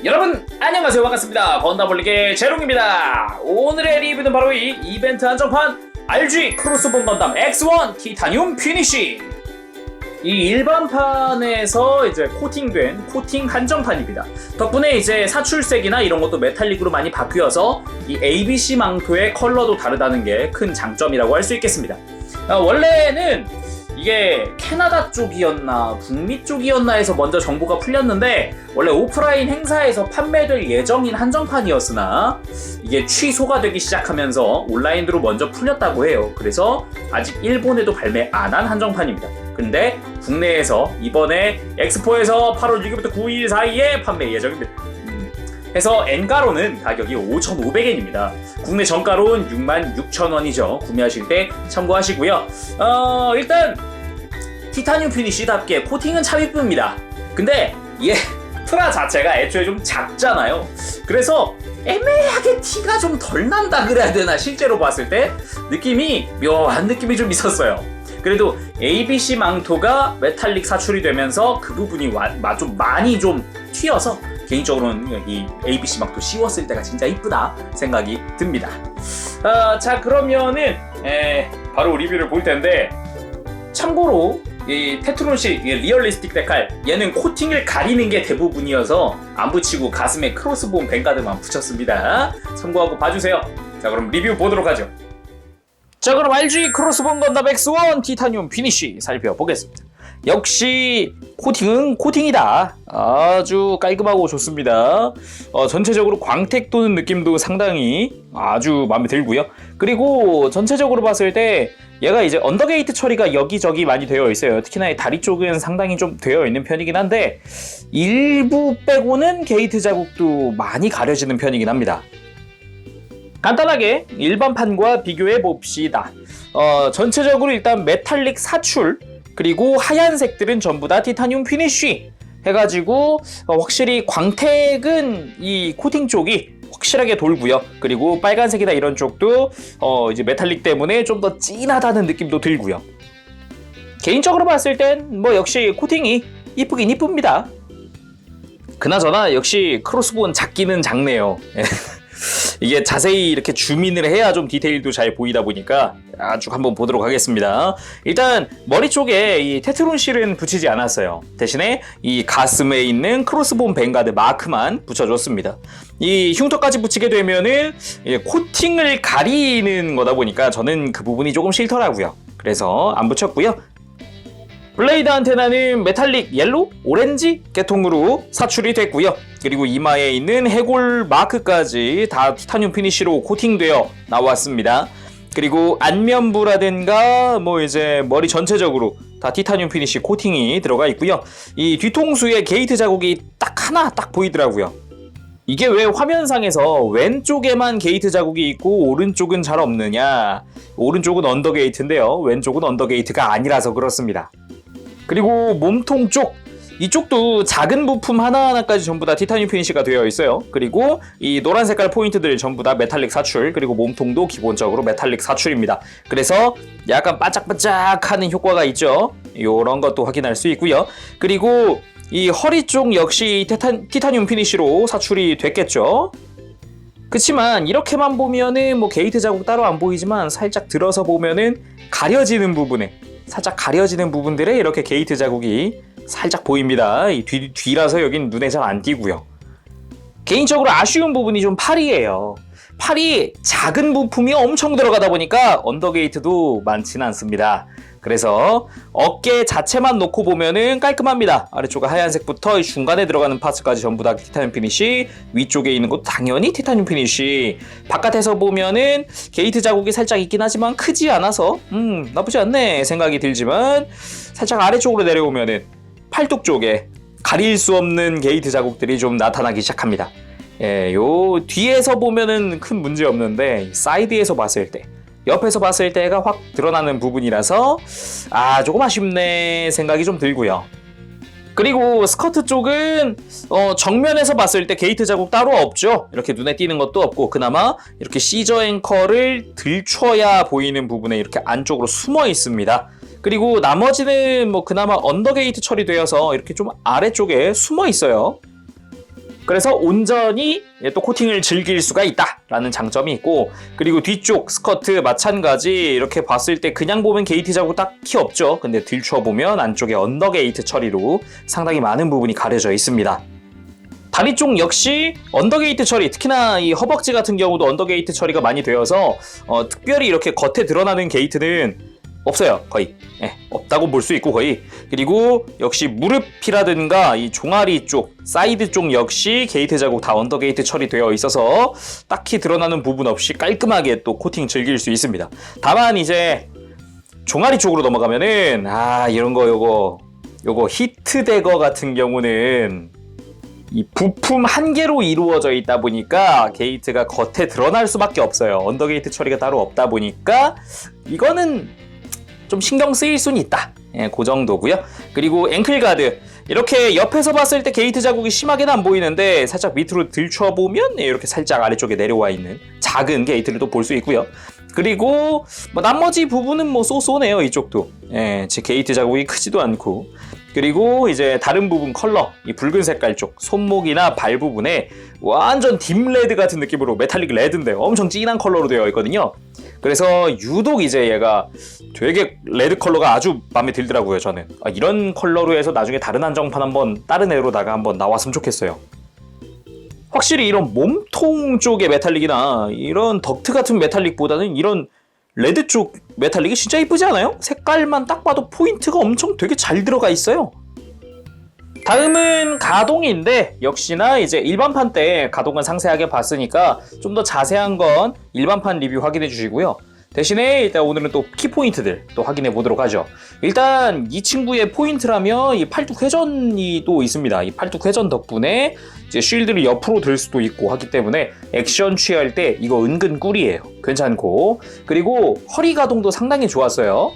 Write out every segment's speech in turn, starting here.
여러분 안녕하세요, 반갑습니다. 건담올릭의 제롱입니다. 오늘의 리뷰는 바로 이 이벤트 한정판 RG 크로스본 건담 X1 티타늄 피니쉬. 이 일반판에서 이제 코팅된 코팅 한정판입니다. 덕분에 이제 사출색이나 이런 것도 메탈릭으로 많이 바뀌어서 이 ABC 망토의 컬러도 다르다는 게 큰 장점이라고 할 수 있겠습니다. 원래는 이게 캐나다 쪽이었나 북미 쪽이었나 해서 먼저 정보가 풀렸는데, 원래 오프라인 행사에서 판매될 예정인 한정판이었으나 이게 취소가 되기 시작하면서 온라인으로 먼저 풀렸다고 해요. 그래서 아직 일본에도 발매 안 한 한정판입니다. 근데 국내에서 이번에 엑스포에서 8월 6일부터 9일 사이에 판매 예정입니다. 해서 엔가로는 가격이 5,500엔입니다. 국내 정가로는 66,000원이죠. 구매하실 때 참고하시고요. 일단 티타늄 피니쉬답게 코팅은 참 이쁩니다. 근데 얘 프라 자체가 애초에 좀 작잖아요. 그래서 애매하게 티가 좀 덜 난다 그래야 되나, 실제로 봤을 때 느낌이 묘한 느낌이 좀 있었어요. 그래도 ABC 망토가 메탈릭 사출이 되면서 그 부분이 좀 많이 좀 튀어서 개인적으로는 이 ABC 망토 씌웠을 때가 진짜 이쁘다 생각이 듭니다. 자, 그러면은 바로 리뷰를 볼 텐데, 참고로 이 테트론시 리얼리스틱 데칼, 얘는 코팅을 가리는 게 대부분이어서 안 붙이고 가슴에 크로스본 뱅가드만 붙였습니다. 참고하고 봐주세요. 자, 그럼 리뷰 보도록 하죠. 자, 그럼 RG 크로스본 건담 X1 티타늄 피니쉬 살펴보겠습니다. 역시 코팅은 코팅이다. 아주 깔끔하고 좋습니다. 전체적으로 광택 도는 느낌도 상당히 아주 마음에 들고요. 그리고 전체적으로 봤을 때 얘가 이제 언더게이트 처리가 여기저기 많이 되어 있어요. 특히나 다리 쪽은 상당히 좀 되어 있는 편이긴 한데, 일부 빼고는 게이트 자국도 많이 가려지는 편이긴 합니다. 간단하게 일반판과 비교해 봅시다. 전체적으로 일단 메탈릭 사출, 그리고 하얀색들은 전부 다 티타늄 피니쉬 해가지고 확실히 광택은 이 코팅 쪽이 확실하게 돌고요. 그리고 빨간색이나 이런 쪽도 이제 메탈릭 때문에 좀 더 진하다는 느낌도 들고요. 개인적으로 봤을 땐 뭐 역시 코팅이 이쁘긴 이쁩니다. 그나저나 역시 크로스본 작기는 작네요. 이게 자세히 이렇게 줌인을 해야 좀 디테일도 잘 보이다 보니까 쭉 한번 보도록 하겠습니다. 일단 머리 쪽에 이 테트론 실은 붙이지 않았어요. 대신에 이 가슴에 있는 크로스본 뱅가드 마크만 붙여줬습니다. 이 흉터까지 붙이게 되면은 코팅을 가리는 거다 보니까 저는 그 부분이 조금 싫더라고요. 그래서 안 붙였고요. 블레이드 안테나는 메탈릭 옐로우, 오렌지 계통으로 사출이 됐고요. 그리고 이마에 있는 해골 마크까지 다 티타늄 피니쉬로 코팅되어 나왔습니다. 그리고 안면부라든가 뭐 이제 머리 전체적으로 다 티타늄 피니쉬 코팅이 들어가 있고요. 이 뒤통수에 게이트 자국이 하나 보이더라고요. 이게 왜 화면상에서 왼쪽에만 게이트 자국이 있고 오른쪽은 잘 없느냐? 오른쪽은 언더게이트인데요. 왼쪽은 언더게이트가 아니라서 그렇습니다. 그리고 몸통 쪽, 이쪽도 작은 부품 하나하나까지 전부 다 티타늄 피니쉬가 되어 있어요. 그리고 이 노란 색깔 포인트들 전부 다 메탈릭 사출, 그리고 몸통도 기본적으로 메탈릭 사출입니다. 그래서 약간 반짝반짝하는 효과가 있죠. 이런 것도 확인할 수 있고요. 그리고 이 허리 쪽 역시 티타늄 피니쉬로 사출이 됐겠죠. 그치만 이렇게만 보면은 뭐 게이트 자국 따로 안 보이지만, 살짝 들어서 보면은 살짝 가려지는 부분들에 이렇게 게이트 자국이 살짝 보입니다. 이 뒤라서 여긴 눈에 잘 안 띄고요. 개인적으로 아쉬운 부분이 좀 팔이에요. 팔이 작은 부품이 엄청 들어가다 보니까 언더게이트도 많지는 않습니다. 그래서 어깨 자체만 놓고 보면은 깔끔합니다. 아래쪽에 하얀색부터 중간에 들어가는 파츠까지 전부 다 티타늄 피니쉬, 위쪽에 있는 것도 당연히 티타늄 피니쉬. 바깥에서 보면은 게이트 자국이 살짝 있긴 하지만 크지 않아서 나쁘지 않네 생각이 들지만, 살짝 아래쪽으로 내려오면은 팔뚝 쪽에 가릴 수 없는 게이트 자국들이 좀 나타나기 시작합니다. 요 뒤에서 보면은 큰 문제 없는데, 사이드에서 봤을 때, 옆에서 봤을 때가 확 드러나는 부분이라서 조금 아쉽네 생각이 좀 들고요. 그리고 스커트 쪽은 정면에서 봤을 때 게이트 자국 따로 없죠. 이렇게 눈에 띄는 것도 없고, 그나마 이렇게 시저 앵커를 들춰야 보이는 부분에 이렇게 안쪽으로 숨어 있습니다. 그리고 나머지는 뭐 그나마 언더게이트 처리되어서 이렇게 좀 아래쪽에 숨어 있어요. 그래서 온전히 또 코팅을 즐길 수가 있다라는 장점이 있고, 그리고 뒤쪽 스커트 마찬가지 이렇게 봤을 때 그냥 보면 게이트 자국 딱히 없죠. 근데 들춰보면 안쪽에 언더게이트 처리로 상당히 많은 부분이 가려져 있습니다. 다리 쪽 역시 언더게이트 처리, 특히나 이 허벅지 같은 경우도 언더게이트 처리가 많이 되어서 특별히 이렇게 겉에 드러나는 게이트는 없어요. 거의 없다고 볼 수 있고 거의. 그리고 역시 무릎이라든가 이 종아리 쪽, 사이드 쪽 역시 게이트 자국 다 언더게이트 처리되어 있어서 딱히 드러나는 부분 없이 깔끔하게 또 코팅 즐길 수 있습니다. 다만 이제 종아리 쪽으로 넘어가면은 이런 거 요거 히트 대거 같은 경우는 이 부품 한 개로 이루어져 있다 보니까 게이트가 겉에 드러날 수밖에 없어요. 언더게이트 처리가 따로 없다 보니까 이거는 좀 신경 쓰일 수는 있다. 그 정도고요. 그리고 앵클가드, 이렇게 옆에서 봤을 때 게이트 자국이 심하게는 안 보이는데 살짝 밑으로 들춰보면 이렇게 살짝 아래쪽에 내려와 있는 작은 게이트를 또 볼 수 있고요. 그리고 나머지 부분은 쏘쏘네요. 이쪽도 제 게이트 자국이 크지도 않고. 그리고 이제 다른 부분 컬러, 이 붉은 색깔 쪽 손목이나 발 부분에 완전 딥레드 같은 느낌으로, 메탈릭 레드인데 엄청 진한 컬러로 되어 있거든요. 그래서 유독 이제 얘가 되게 레드 컬러가 아주 마음에 들더라고요. 저는 이런 컬러로 해서 나중에 다른 한정판 한번 다른 애로다가 한번 나왔으면 좋겠어요. 확실히 이런 몸통 쪽의 메탈릭이나 이런 덕트 같은 메탈릭보다는 이런 레드 쪽 메탈릭이 진짜 이쁘지 않아요? 색깔만 딱 봐도 포인트가 엄청 되게 잘 들어가 있어요. 다음은 가동인데 역시나 이제 일반판 때 가동은 상세하게 봤으니까 좀 더 자세한 건 일반판 리뷰 확인해 주시고요. 대신에 일단 오늘은 또 키포인트들 또 확인해 보도록 하죠. 일단 이 친구의 포인트라면 이 팔뚝 회전이 또 있습니다. 이 팔뚝 회전 덕분에 이제 쉴드를 옆으로 들 수도 있고 하기 때문에 액션 취할 때 이거 은근 꿀이에요. 괜찮고, 그리고 허리 가동도 상당히 좋았어요.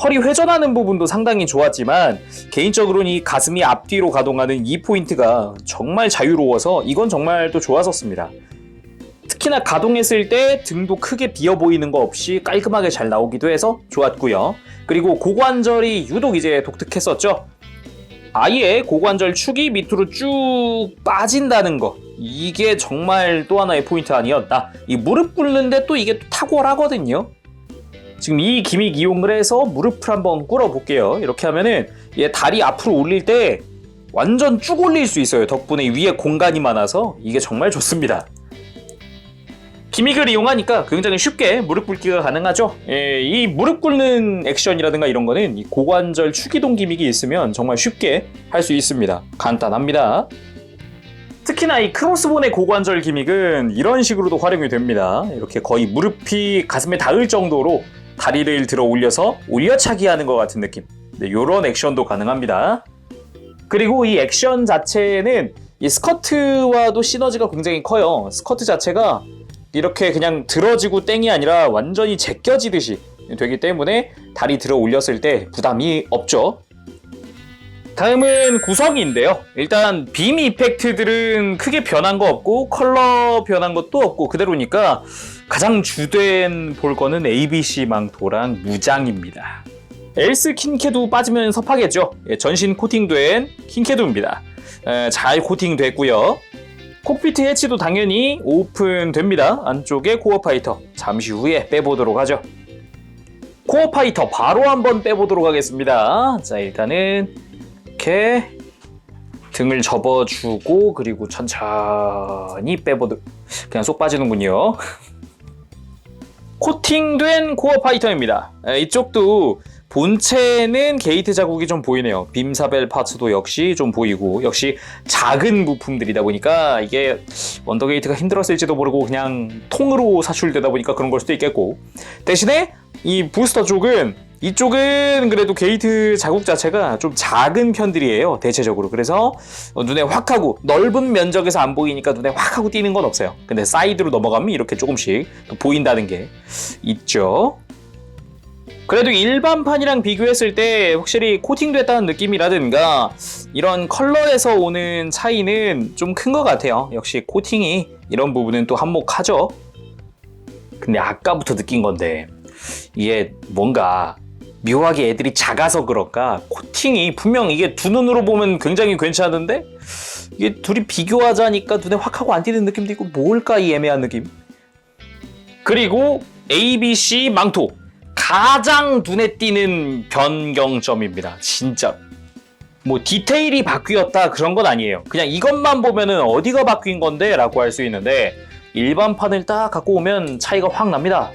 허리 회전하는 부분도 상당히 좋았지만 개인적으로는 이 가슴이 앞뒤로 가동하는 이 포인트가 정말 자유로워서 이건 정말 또 좋았었습니다. 특히나 가동했을 때 등도 크게 비어 보이는 거 없이 깔끔하게 잘 나오기도 해서 좋았고요. 그리고 고관절이 유독 이제 독특했었죠. 아예 고관절 축이 밑으로 쭉 빠진다는 거, 이게 정말 또 하나의 포인트 아니었나. 이 무릎 꿇는데 또 이게 또 탁월하거든요. 지금 이 기믹 이용을 해서 무릎을 한번 꿇어 볼게요. 이렇게 하면은 얘 다리 앞으로 올릴 때 완전 쭉 올릴 수 있어요. 덕분에 위에 공간이 많아서 이게 정말 좋습니다. 기믹을 이용하니까 굉장히 쉽게 무릎 꿇기가 가능하죠. 이 무릎 꿇는 액션이라든가 이런 거는 이 고관절 축이동 기믹이 있으면 정말 쉽게 할 수 있습니다. 간단합니다. 특히나 이 크로스본의 고관절 기믹은 이런 식으로도 활용이 됩니다. 이렇게 거의 무릎이 가슴에 닿을 정도로 다리를 들어 올려서 올려차기 하는 것 같은 느낌. 이런 액션도 가능합니다. 그리고 이 액션 자체는 이 스커트와도 시너지가 굉장히 커요. 스커트 자체가 이렇게 그냥 들어지고 땡이 아니라 완전히 제껴지듯이 되기 때문에 다리 들어 올렸을 때 부담이 없죠. 다음은 구성인데요. 일단 빔 이펙트들은 크게 변한 거 없고 컬러 변한 것도 없고 그대로니까 가장 주된 볼 거는 ABC 망토랑 무장입니다. 엘스 킨캐도 빠지면 섭하겠죠. 전신 코팅된 킨캐도입니다. 잘 코팅됐고요. 콕피트 해치도 당연히 오픈됩니다. 안쪽에 코어 파이터 잠시 후에 빼보도록 하죠. 코어 파이터 바로 한번 빼보도록 하겠습니다. 자, 일단은 이렇게 등을 접어주고 그리고 천천히 빼보도록, 그냥 쏙 빠지는군요. 코팅된 코어 파이터입니다. 이쪽도 본체는 게이트 자국이 좀 보이네요. 빔사벨 파츠도 역시 좀 보이고, 역시 작은 부품들이다 보니까 이게 언더게이트가 힘들었을지도 모르고 그냥 통으로 사출되다 보니까 그런 걸 수도 있겠고, 대신에 이 부스터 쪽은, 이쪽은 그래도 게이트 자국 자체가 좀 작은 편들이에요, 대체적으로. 그래서 눈에 확 하고, 넓은 면적에서 안 보이니까 눈에 확 하고 띄는 건 없어요. 근데 사이드로 넘어가면 이렇게 조금씩 또 보인다는 게 있죠. 그래도 일반판이랑 비교했을 때 확실히 코팅됐다는 느낌이라든가 이런 컬러에서 오는 차이는 좀 큰 것 같아요. 역시 코팅이 이런 부분은 또 한몫하죠. 근데 아까부터 느낀 건데 이게 뭔가 묘하게 애들이 작아서 그런가 코팅이 분명 이게 두 눈으로 보면 굉장히 괜찮은데 이게 둘이 비교하자니까 눈에 확 하고 안 띄는 느낌도 있고 뭘까 이 애매한 느낌. 그리고 ABC 망토 가장 눈에 띄는 변경점입니다. 진짜 뭐 디테일이 바뀌었다 그런 건 아니에요. 그냥 이것만 보면은 어디가 바뀐 건데 라고 할 수 있는데 일반판을 딱 갖고 오면 차이가 확 납니다.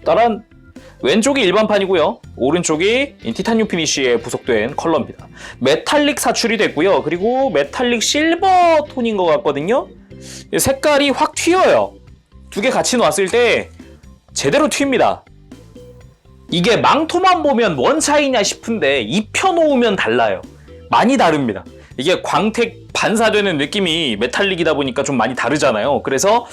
따란 왼쪽이 일반판이고요. 오른쪽이 티타늄 피니쉬에 부속된 컬러입니다. 메탈릭 사출이 됐고요. 그리고 메탈릭 실버 톤인 것 같거든요. 색깔이 확 튀어요. 두 개 같이 놨을 때 제대로 튑니다. 이게 망토만 보면 뭔 차이냐 싶은데 입혀놓으면 달라요. 많이 다릅니다. 이게 광택 반사되는 느낌이 메탈릭이다 보니까 좀 많이 다르잖아요. 그래서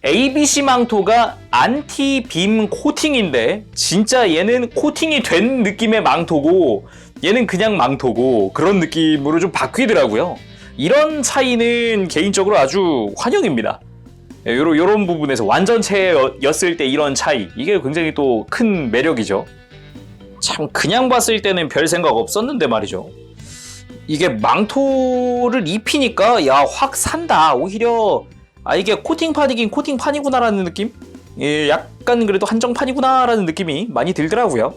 ABC 망토가 안티 빔 코팅인데 진짜 얘는 코팅이 된 느낌의 망토고 얘는 그냥 망토고 그런 느낌으로 좀 바뀌더라고요. 이런 차이는 개인적으로 아주 환영입니다. 요런 부분에서 완전체였을 때 이런 차이 이게 굉장히 또 큰 매력이죠. 참 그냥 봤을 때는 별 생각 없었는데 말이죠. 이게 망토를 입히니까 야 확 산다. 오히려 이게 코팅판이긴 코팅판이구나라는 느낌? 예, 약간 그래도 한정판이구나라는 느낌이 많이 들더라고요.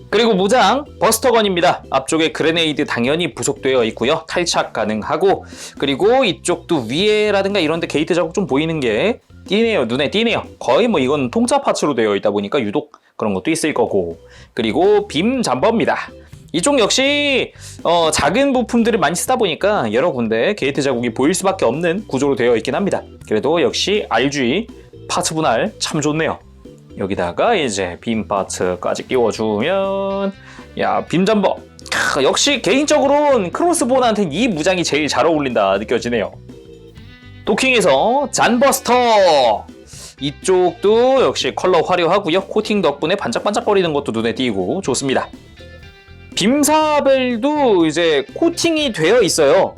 그리고 무장 버스터건입니다. 앞쪽에 그레네이드 당연히 부속되어 있고요. 탈착 가능하고 그리고 이쪽도 위에라든가 이런 데 게이트 자국 좀 보이는 게 띄네요. 눈에 띄네요. 거의 뭐 이건 통짜 파츠로 되어 있다 보니까 유독 그런 것도 있을 거고 그리고 빔 잠버입니다. 이쪽 역시 작은 부품들을 많이 쓰다 보니까 여러 군데 게이트 자국이 보일 수밖에 없는 구조로 되어 있긴 합니다. 그래도 역시 RG 파츠 분할 참 좋네요. 여기다가 이제 빔 파츠까지 끼워주면 야 빔 잠버 역시 개인적으로는 크로스본한테는 이 무장이 제일 잘 어울린다 느껴지네요. 도킹에서 잔버스터 이쪽도 역시 컬러 화려하고요. 코팅 덕분에 반짝반짝거리는 것도 눈에 띄고 좋습니다. 빔사벨도 이제 코팅이 되어 있어요.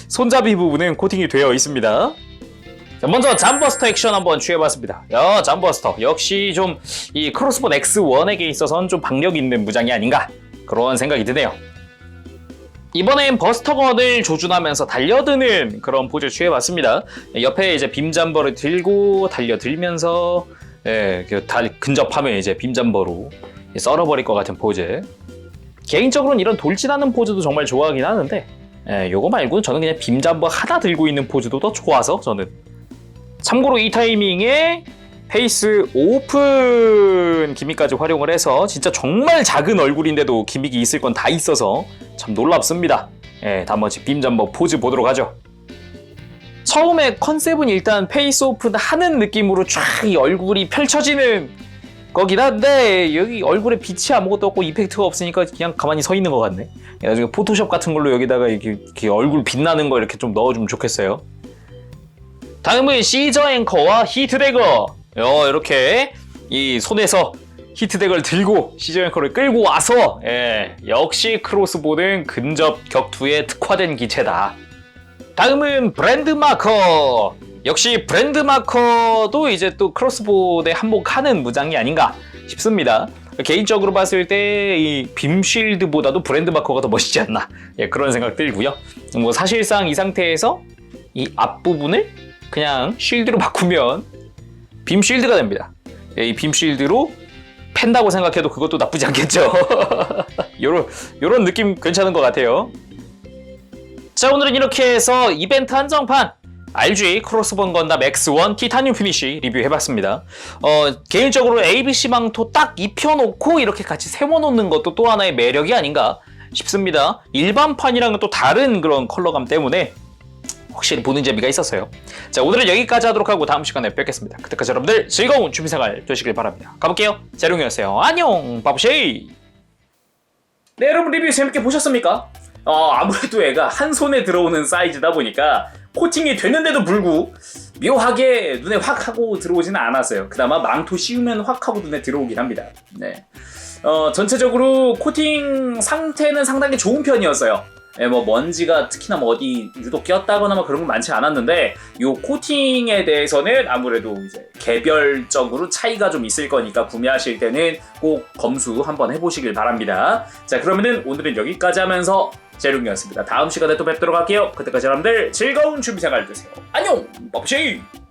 손잡이 부분은 코팅이 되어 있습니다. 자, 먼저 잠버스터 액션 한번 취해봤습니다. 야, 잠버스터 역시 좀 이 크로스본 X1에게 있어서는 좀 박력 있는 무장이 아닌가 그런 생각이 드네요. 이번엔 버스터건을 조준하면서 달려드는 그런 포즈 취해봤습니다. 옆에 이제 빔잠버를 들고 달려들면서 근접하면 이제 빔잠버로 썰어버릴 것 같은 포즈. 개인적으로는 이런 돌진하는 포즈도 정말 좋아하긴 하는데 요거 말고 저는 그냥 빔잠버 하나 들고 있는 포즈도 더 좋아서 저는. 참고로 이 타이밍에 페이스 오픈 기믹까지 활용을 해서 진짜 정말 작은 얼굴인데도 기믹이 있을 건 다 있어서 참 놀랍습니다. 나머지 빔잠버 포즈 보도록 하죠. 처음에 컨셉은 일단 페이스 오픈 하는 느낌으로 쫙 이 얼굴이 펼쳐지는 거긴 한데 여기 얼굴에 빛이 아무것도 없고 이펙트가 없으니까 그냥 가만히 서 있는 것 같네. 나중에 포토샵 같은 걸로 여기다가 이렇게 얼굴 빛나는 거 이렇게 좀 넣어주면 좋겠어요. 다음은 시저 앵커와 히트데거. 이렇게 이 손에서 히트덱을 들고 시저 앵커를 끌고 와서 역시 크로스보는 근접 격투에 특화된 기체다. 다음은 브랜드 마커. 역시 브랜드 마커도 이제 또 크로스보에 한몫하는 무장이 아닌가 싶습니다. 개인적으로 봤을 때 이 빔쉴드보다도 브랜드 마커가 더 멋있지 않나 그런 생각 들고요. 뭐 사실상 이 상태에서 이 앞부분을 그냥 쉴드로 바꾸면 빔쉴드가 됩니다. 이 빔쉴드로 팬다고 생각해도 그것도 나쁘지 않겠죠. 요런 느낌 괜찮은 것 같아요. 자, 오늘은 이렇게 해서 이벤트 한정판 RG 크로스본 건담 X1 티타늄 피니쉬 리뷰해봤습니다. 개인적으로 ABC 망토 딱 입혀놓고 이렇게 같이 세워놓는 것도 또 하나의 매력이 아닌가 싶습니다. 일반판이랑은 또 다른 그런 컬러감 때문에 확실히 보는 재미가 있었어요. 자, 오늘은 여기까지 하도록 하고 다음 시간에 뵙겠습니다. 그때까지 여러분들 즐거운 취미생활 되시길 바랍니다. 가볼게요. 재룡이었어요. 안녕, 바보쉐이. 네, 여러분 리뷰 재밌게 보셨습니까? 아무래도 얘가 한 손에 들어오는 사이즈다 보니까 코팅이 됐는데도 불구 묘하게 눈에 확 하고 들어오지는 않았어요. 그나마 망토 씌우면 확 하고 눈에 들어오긴 합니다. 네. 전체적으로 코팅 상태는 상당히 좋은 편이었어요. 뭐 먼지가 특히나 뭐 어디 유독 꼈다거나 뭐 그런 건 많지 않았는데 요 코팅에 대해서는 아무래도 이제 개별적으로 차이가 좀 있을 거니까 구매하실 때는 꼭 검수 한번 해보시길 바랍니다. 자, 그러면은 오늘은 여기까지 하면서 제룽이었습니다. 다음 시간에 또 뵙도록 할게요. 그때까지 여러분들 즐거운 취미생활 되세요. 안녕! 빠빠시!